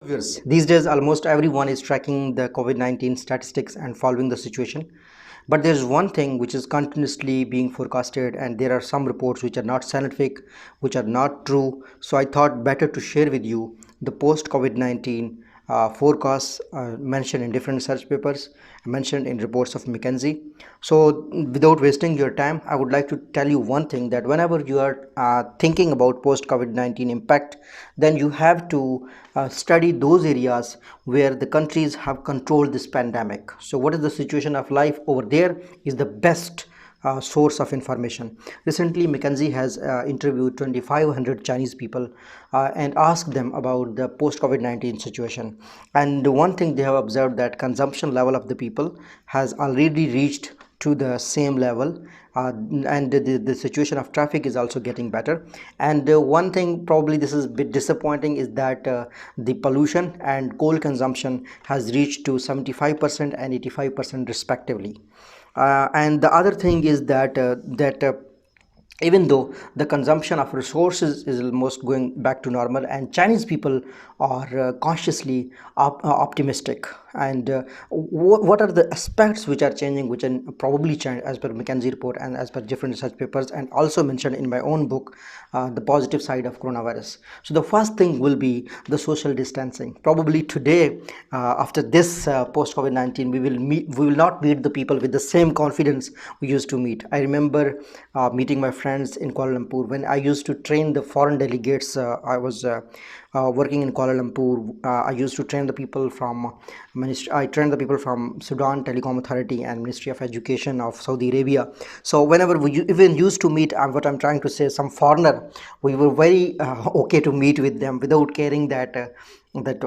Viewers, these days almost everyone is tracking the COVID-19 statistics and following the situation. But there's one thing which is continuously being forecasted, and there are some reports which are not scientific, which are not true. So I thought better to share with you the post COVID-19 forecasts mentioned in different research papers, mentioned in reports of McKinsey. So without wasting your time, I would like to tell you one thing, that whenever you are thinking about post COVID-19 impact, then you have to study those areas where the countries have controlled this pandemic. So what is the situation of life over there is the best source of information. Recently, McKinsey has interviewed 2,500 Chinese people and asked them about the post-COVID-19 situation. And the one thing they have observed, that consumption level of the people has already reached to the same level, and the situation of traffic is also getting better. And one thing, probably this is a bit disappointing, is that the pollution and coal consumption has reached to 75% and 85% respectively. And the other thing is that even though the consumption of resources is almost going back to normal, and Chinese people are cautiously optimistic. And what are the aspects which are changing, which are probably change as per McKinsey report and as per different research papers, and also mentioned in my own book, the positive side of coronavirus. So the first thing will be the social distancing. Probably today, after this post COVID-19, we will not meet the people with the same confidence we used to meet. I remember meeting my friends in Kuala Lumpur when I used to train the foreign delegates. I was working in Kuala Lumpur. I used to train the people from I trained the people from Sudan Telecom Authority and Ministry of Education of Saudi Arabia. So whenever we even used to meet, what I'm trying to say, some foreigner, we were very okay to meet with them without caring that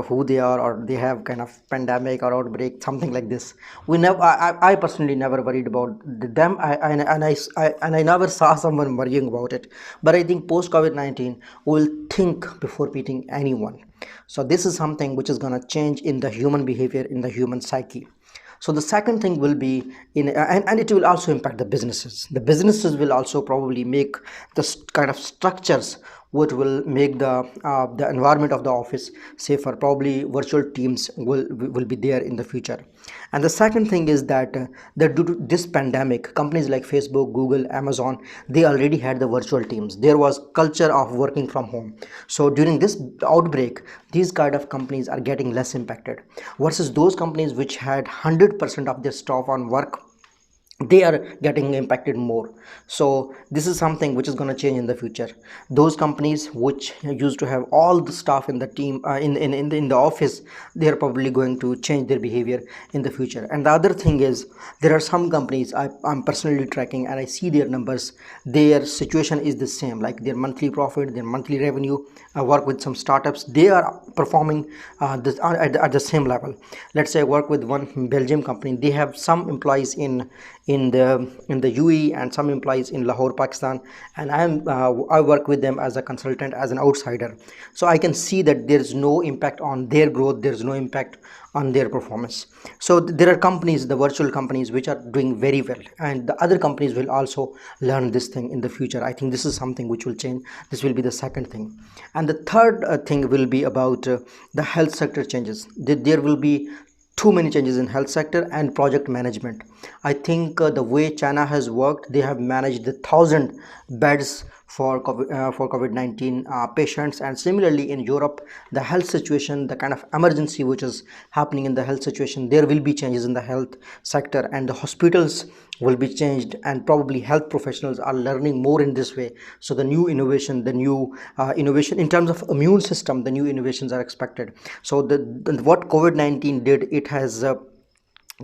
who they are, or they have kind of pandemic or outbreak, something like this. We never, I personally never worried about them. I never saw someone worrying about it. But I think post COVID-19 will think before meeting anyone. So this is something which is going to change in the human behavior, in the human psyche. So the second thing will be and it will also impact the businesses. The businesses will also probably make the kind of structures which will make the environment of the office safer. Probably virtual teams will be there in the future. And the second thing is that due to this pandemic, companies like Facebook, Google, Amazon, they already had the virtual teams. There was culture of working from home. So during this outbreak, these kind of companies are getting less impacted versus those companies which had 100% of their staff on work. They are getting impacted more. So this is something which is going to change in the future. Those companies which used to have all the staff in the team, in the office, they are probably going to change their behavior in the future. And the other thing is, there are some companies I'm personally tracking, and I see their numbers. Their situation is the same, like their monthly profit, their monthly revenue. I work with some startups, they are performing at the same level. Let's say I work with one Belgium company. They have some employees in the UAE and some employees in Lahore, Pakistan, and I work with them as a consultant, as an outsider. So I can see that there is no impact on their growth, there is no impact on their performance. So there are companies, the virtual companies, which are doing very well, and the other companies will also learn this thing in the future. I think this is something which will change. This will be the second thing. And the third thing will be about the health sector changes. There will be too many changes in health sector and project management. I think the way China has worked, they have managed the 1,000 beds for COVID-19 patients. And similarly in Europe, the health situation, the kind of emergency which is happening in the health situation, there will be changes in the health sector, and the hospitals will be changed, and probably health professionals are learning more in this way. So the new innovation, innovation in terms of immune system, the new innovations are expected. So what COVID-19 did, it has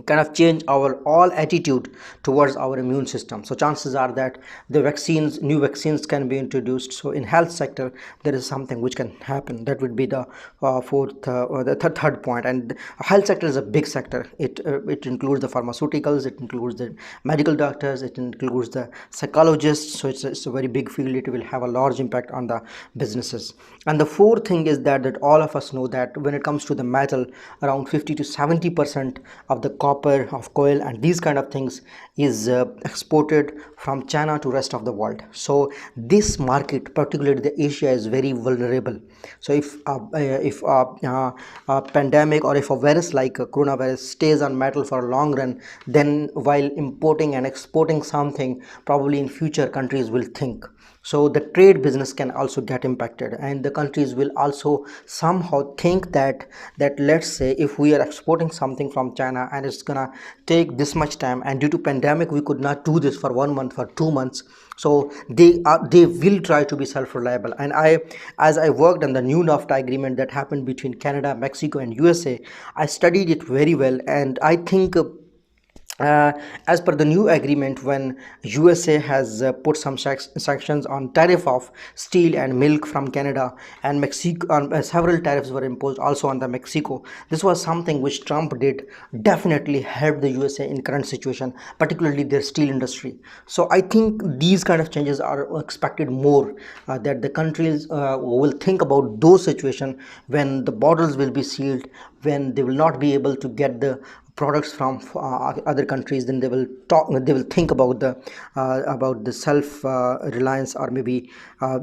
kind of change our all attitude towards our immune system. So chances are that new vaccines can be introduced. So in health sector, there is something which can happen. That would be the fourth or the third point. And health sector is a big sector. It includes the pharmaceuticals, it includes the medical doctors, it includes the psychologists. So it's a very big field. It will have a large impact on the businesses. And the fourth thing is that all of us know that when it comes to the metal, around 50 to 70% of the copper, of coal, and these kind of things is exported from China to rest of the world. So this market, particularly the Asia, is very vulnerable. So if a pandemic or if a virus like a coronavirus stays on metal for a long run, then while importing and exporting something, probably in future countries will think. So the trade business can also get impacted, and the countries will also somehow think that let's say if we are exporting something from China and it's gonna take this much time, and due to pandemic we could not do this for 1 month, for 2 months, so they will try to be self-reliable. And as I worked on the new NAFTA agreement that happened between Canada, Mexico, and USA, I studied it very well, and I think uh, as per the new agreement, when USA has put some sanctions on tariff of steel and milk from Canada, and Mexico, several tariffs were imposed also on the Mexico. This was something which Trump did, definitely helped the USA in current situation, particularly their steel industry. So I think these kind of changes are expected more, that the countries will think about those situations when the borders will be sealed, when they will not be able to get the products from other countries. Then they will think about the self reliance, or maybe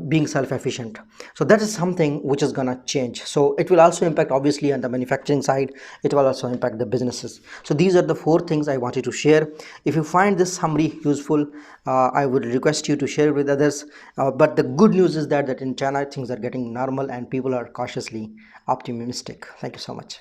being self efficient. So that is something which is gonna change. So it will also impact obviously on the manufacturing side. It will also impact the businesses. So these are the 4 things I wanted to share. If you find this summary useful, I would request you to share it with others. But the good news is that in China things are getting normal and people are cautiously optimistic. Thank you so much.